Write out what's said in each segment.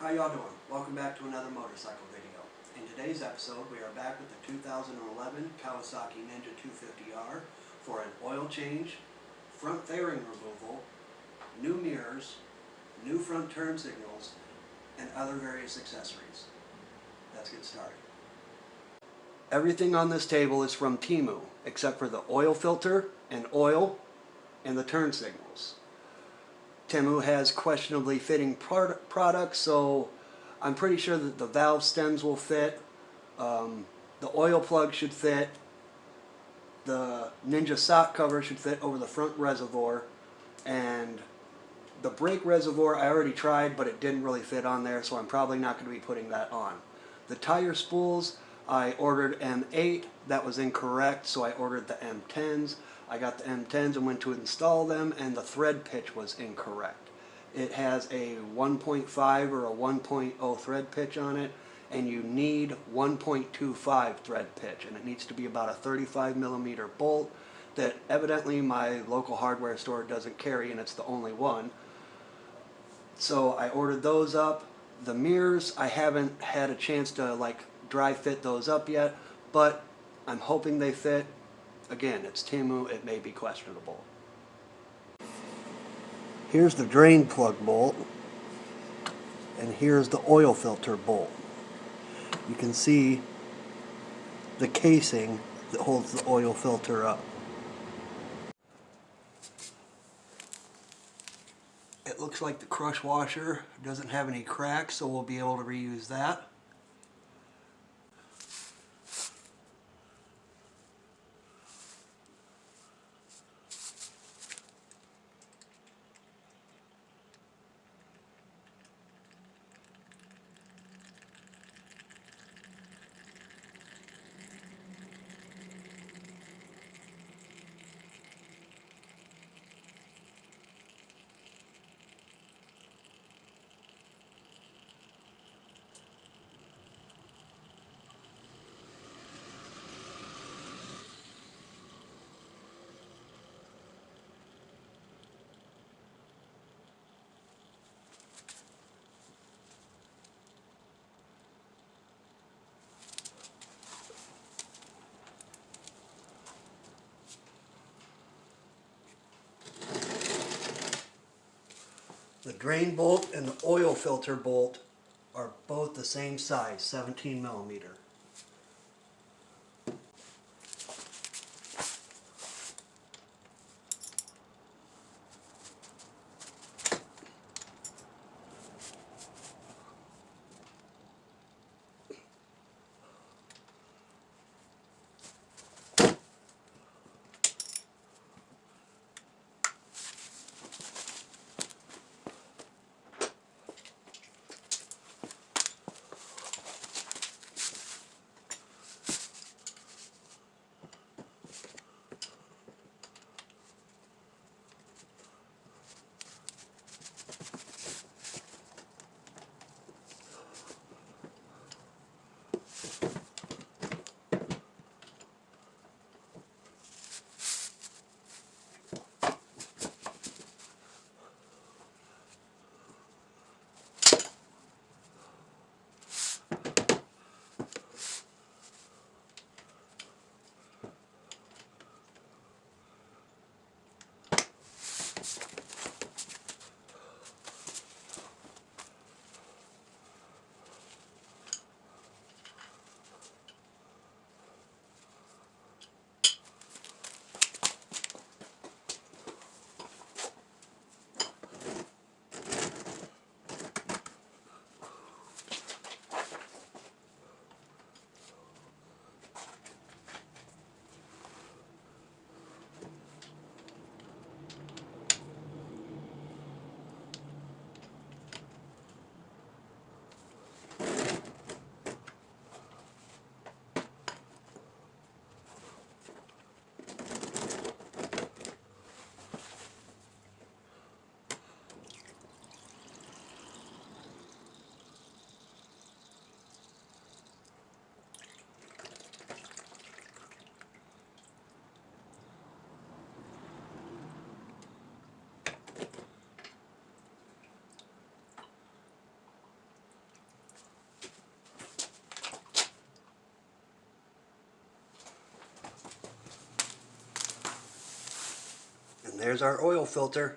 How y'all doing? Welcome back to another motorcycle video. In today's episode, we are back with the 2011 Kawasaki Ninja 250R for an oil change, front fairing removal, new mirrors, new front turn signals, and other various accessories. Let's get started. Everything on this table is from Temu, except for the oil filter and oil and the turn signals. Temu has questionably fitting products, so I'm pretty sure that the valve stems will fit, the oil plug should fit, the Ninja sock cover should fit over the front reservoir, and the brake reservoir I already tried, but it didn't really fit on there, so I'm probably not going to be putting that on. The tire spools, I ordered M8, that was incorrect, so I ordered the M10s. I got the M10s and went to install them, and the thread pitch was incorrect. It has a 1.5 or a 1.0 thread pitch on it, and you need 1.25 thread pitch, and it needs to be about a 35mm bolt that evidently my local hardware store doesn't carry, and it's the only one. So I ordered those up. The mirrors, I haven't had a chance to dry fit those up yet, but I'm hoping they fit. Again, it's Temu, it may be questionable. Here's the drain plug bolt, and here's the oil filter bolt. You can see the casing that holds the oil filter up. It looks like the crush washer doesn't have any cracks, so we'll be able to reuse that. The drain bolt and the oil filter bolt are both the same size, 17mm. there's our oil filter.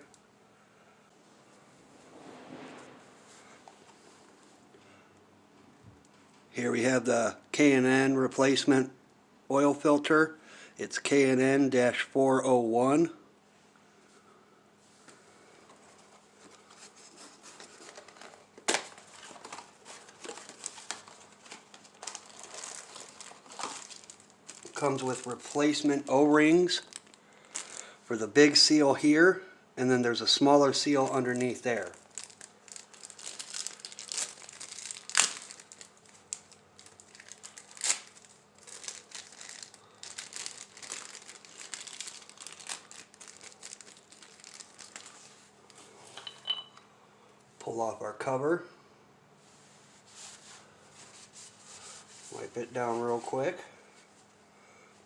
Here we have the K&N replacement oil filter. It's K&N-401. Comes with replacement O-rings for the big seal here, and then there's a smaller seal underneath there. Pull off our cover. Wipe it down real quick.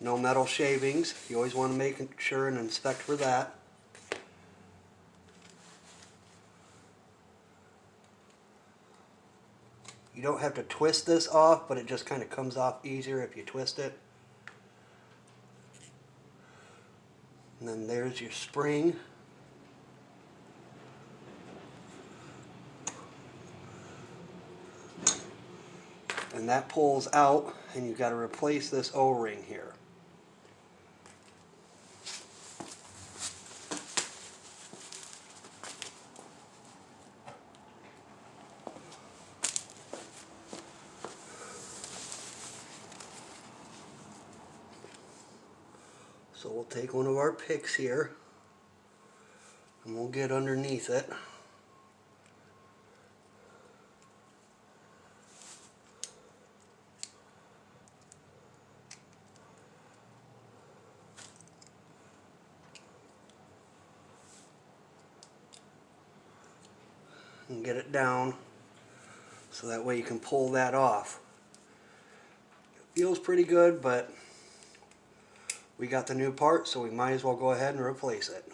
No metal shavings. You always want to make sure and inspect for that. You don't have to twist this off, but it just kind of comes off easier if you twist it. And then there's your spring. And that pulls out, and you've got to replace this O-ring here. So we'll take one of our picks here, and we'll get underneath it. And get it down so that way you can pull that off. It feels pretty good, but we got the new part, so we might as well go ahead and replace it.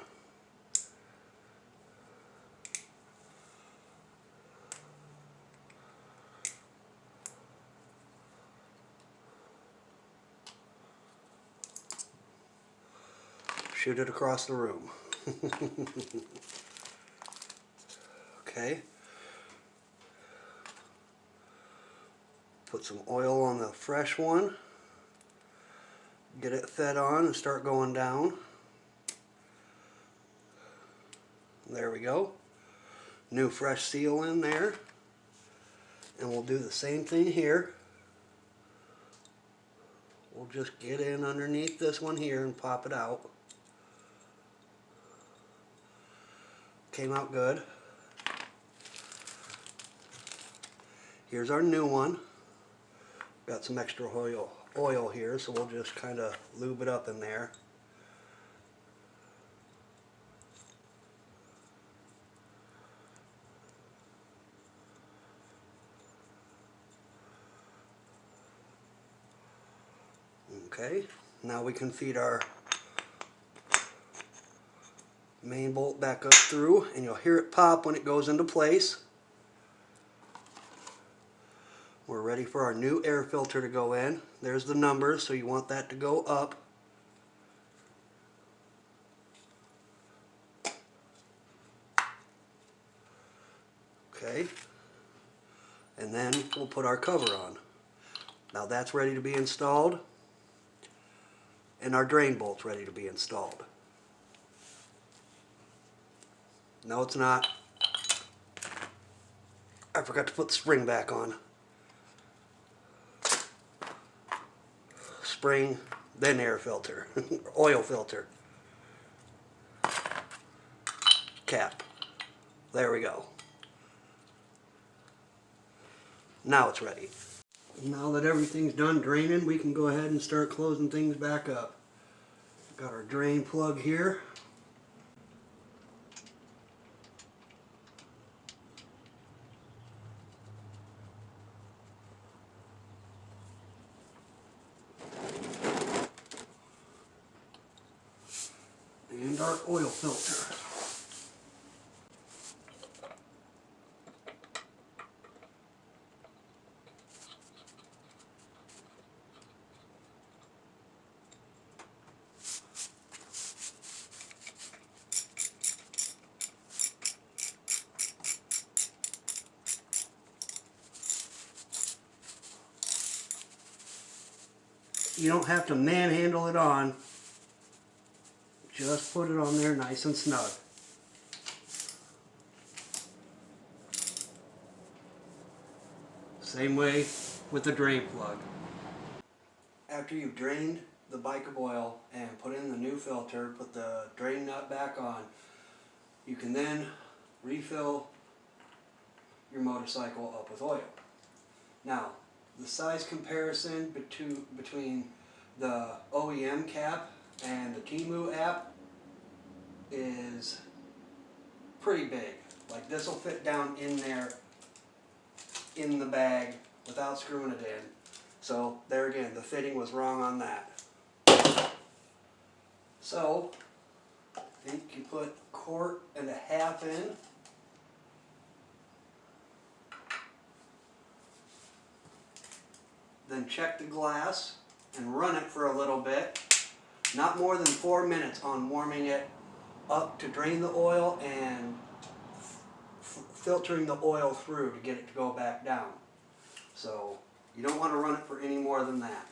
Shoot it across the room. Okay. Put some oil on the fresh one. Get it fed on and start going down. There we go. New fresh seal in there. And we'll do the same thing here. We'll just get in underneath this one here and pop it out. Came out good. Here's our new one. Got some extra oil here, so we'll just kind of lube it up in there. Okay, now we can feed our main bolt back up through, and you'll hear it pop when it goes into place. We're ready for our new air filter to go in. There's the numbers, so you want that to go up. Okay, and then we'll put our cover on. Now that's ready to be installed, and our drain bolt's ready to be installed. No, it's not. I forgot to put the spring back on. Spring, then air filter, oil filter. Cap. There we go. Now it's ready. Now that everything's done draining, we can go ahead and start closing things back up. Got our drain plug here. And our oil filter. You don't have to manhandle it on. Just put it on there nice and snug. Same way with the drain plug. After you've drained the bike of oil and put in the new filter, put the drain nut back on, you can then refill your motorcycle up with oil. Now, the size comparison between the OEM cap and the Temu app is pretty big. Like, this will fit down in there in the bag without screwing it in. So there again, the fitting was wrong on that. So I think you put 1.5 quarts in. Then check the glass and run it for a little bit. Not more than 4 minutes on warming it up to drain the oil and filtering the oil through to get it to go back down. So you don't want to run it for any more than that.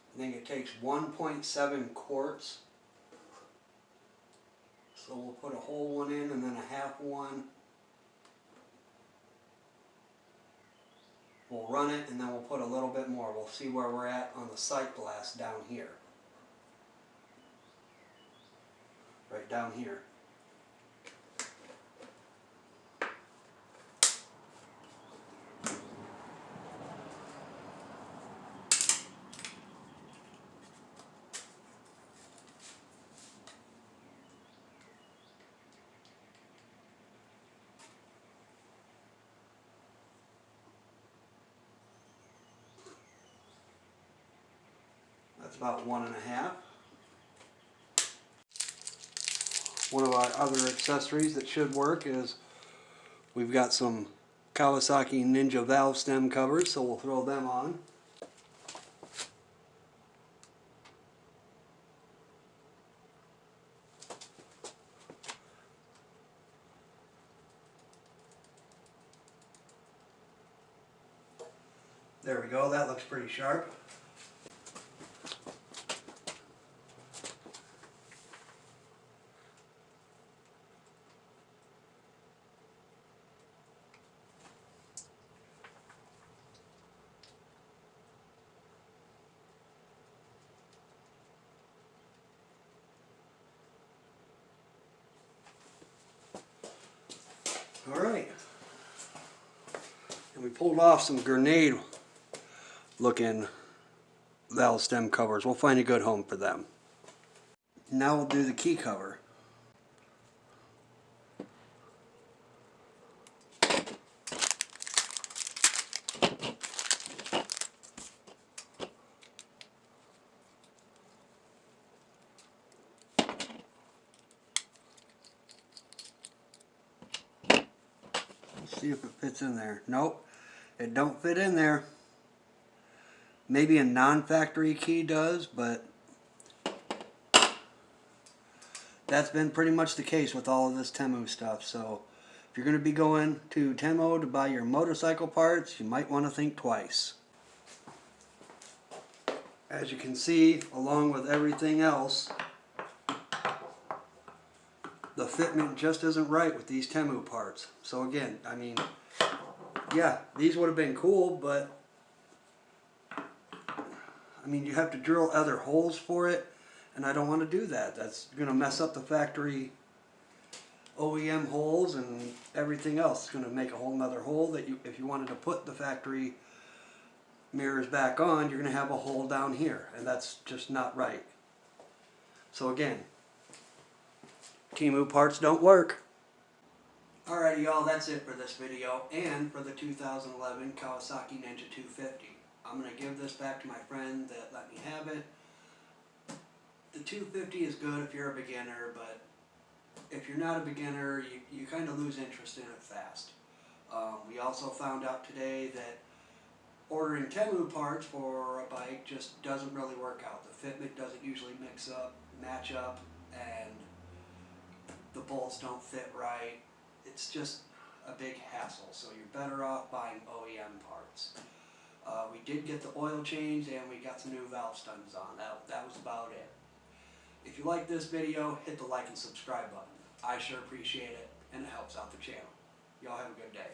I think it takes 1.7 quarts. So we'll put a whole one in and then a half one. We'll run it and then we'll put a little bit more. We'll see where we're at on the sight glass down here. Right down here. That's about 1.5. One of our other accessories that should work is we've got some Kawasaki Ninja valve stem covers, so we'll throw them on. There we go, that looks pretty sharp. Alright, and we pulled off some grenade looking valve stem covers. We'll find a good home for them. Now we'll do the key cover. See if it fits in there. Nope, it don't fit in there. Maybe a non-factory key does, but that's been pretty much the case with all of this Temu stuff. So if you're going to be going to Temu to buy your motorcycle parts, you might want to think twice. As you can see, along with everything else, the fitment just isn't right with these Temu parts. So again, I mean, yeah, these would have been cool, but I mean, you have to drill other holes for it, and I don't want to do that. That's going to mess up the factory OEM holes and everything else. It's going to make a whole nother hole that you, if you wanted to put the factory mirrors back on, you're going to have a hole down here, and that's just not right. So again, Temu parts don't work. Alrighty y'all, that's it for this video and for the 2011 Kawasaki Ninja 250. I'm going to give this back to my friend that let me have it. The 250 is good if you're a beginner, but if you're not a beginner, you kind of lose interest in it fast. We also found out today that ordering Temu parts for a bike just doesn't really work out. The fitment doesn't usually match up, and the bolts don't fit right. It's just a big hassle, so you're better off buying OEM parts. We did get the oil change and we got some new valve studs on. That was about it. If you like this video, hit the like and subscribe button. I sure appreciate it, and it helps out the channel. Y'all have a good day.